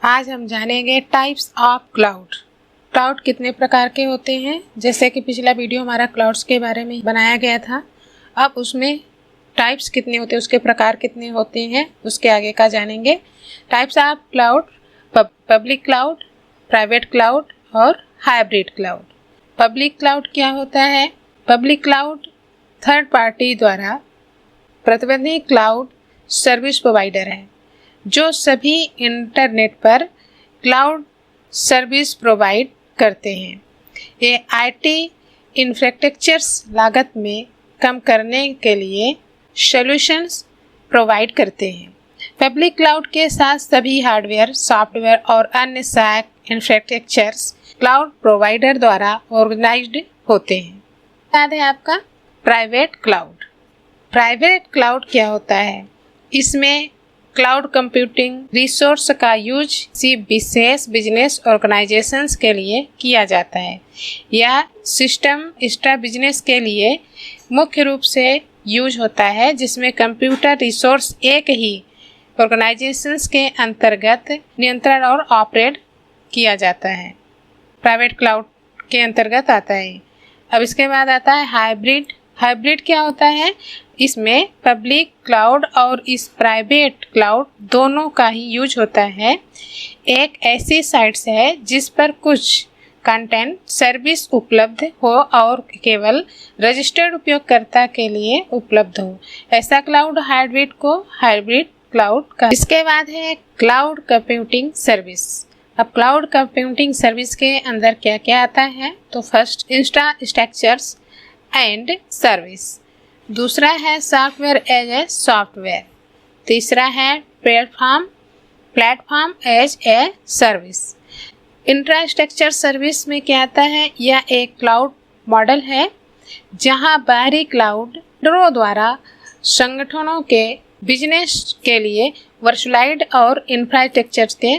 आज हम जानेंगे टाइप्स ऑफ क्लाउड। क्लाउड कितने प्रकार के होते हैं। जैसे कि पिछला वीडियो हमारा क्लाउड्स के बारे में बनाया गया था, अब उसमें टाइप्स कितने होते हैं, उसके प्रकार कितने होते हैं, उसके आगे का जानेंगे। Types of cloud: public cloud, private cloud और हाइब्रिड क्लाउड। पब्लिक क्लाउड क्या होता है? पब्लिक क्लाउड थर्ड पार्टी द्वारा प्रतिबंधित क्लाउड सर्विस प्रोवाइडर है जो सभी इंटरनेट पर क्लाउड सर्विस प्रोवाइड करते हैं। ये आईटी इंफ्रास्ट्रक्चर्स लागत में कम करने के लिए सॉल्यूशंस प्रोवाइड करते हैं। पब्लिक क्लाउड के साथ सभी हार्डवेयर, सॉफ्टवेयर और अन्य सहायक इंफ्रास्ट्रक्चर्स क्लाउड प्रोवाइडर द्वारा ऑर्गेनाइज्ड होते हैं। याद है आपका प्राइवेट क्लाउड। प्राइवेट क्लाउड क्या होता है? इसमें क्लाउड कंप्यूटिंग रिसोर्स का यूज किसी विशेष बिजनेस ऑर्गेनाइजेशंस के लिए किया जाता है या सिस्टम एक्स्ट्रा बिजनेस के लिए मुख्य रूप से यूज होता है, जिसमें कंप्यूटर रिसोर्स एक ही ऑर्गेनाइजेशंस के अंतर्गत नियंत्रण और ऑपरेट किया जाता है। प्राइवेट क्लाउड के अंतर्गत आता है। अब इसके बाद आता है हाइब्रिड। हाइब्रिड क्या होता है? इसमें पब्लिक क्लाउड और इस प्राइवेट क्लाउड दोनों का ही यूज होता है। एक ऐसी साइट्स है जिस पर कुछ कंटेंट सर्विस उपलब्ध हो और केवल रजिस्टर्ड उपयोगकर्ता के लिए उपलब्ध हो, ऐसा क्लाउड हाइब्रिड को हाइब्रिड क्लाउड का। इसके बाद है क्लाउड कंप्यूटिंग सर्विस। अब क्लाउड कंप्यूटिंग सर्विस के अंदर क्या क्या आता है? तो फर्स्ट इंफ्रास्ट्रक्चर्स एंड सर्विस, दूसरा है सॉफ्टवेयर एज ए सॉफ्टवेयर, तीसरा है platform as a service. Infrastructure service में क्या आता है? यह एक क्लाउड मॉडल है जहां बाहरी क्लाउडरों द्वारा संगठनों के बिजनेस के लिए वर्चुअलाइज्ड और इंफ्रास्ट्रक्चर के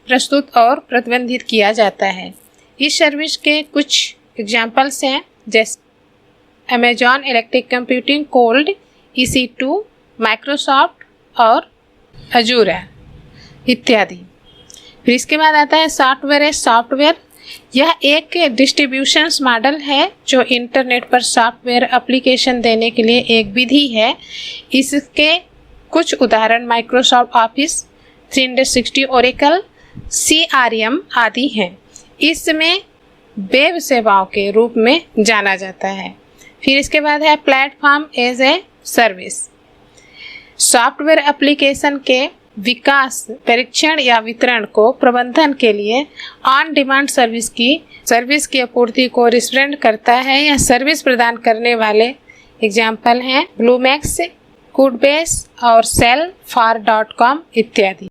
प्रस्तुत और प्रतिबंधित किया जाता है। इस सर्विस के कुछ एग्जाम्पल्स हैं, जैसे Amazon electric computing cold EC2, Microsoft और अजूरा इत्यादि। फिर इसके बाद आता है सॉफ्टवेयर एज सॉफ्टवेयर। यह एक डिस्ट्रीब्यूशन मॉडल है जो इंटरनेट पर सॉफ्टवेयर एप्लीकेशन देने के लिए एक विधि है। इसके कुछ उदाहरण माइक्रोसॉफ्ट ऑफिस 360, ओरेकल, CRM आदि हैं। इसमें वेब सेवाओं के रूप में जाना जाता है। फिर इसके बाद है platform as a service. Software application के विकास, परीक्षण या वितरण को प्रबंधन के लिए ऑन डिमांड सर्विस की आपूर्ति को रिप्रेजेंट करता है या सर्विस प्रदान करने वाले एग्जाम्पल हैं ब्लूमैक्स, कूडबेस और Salesforce.com इत्यादि।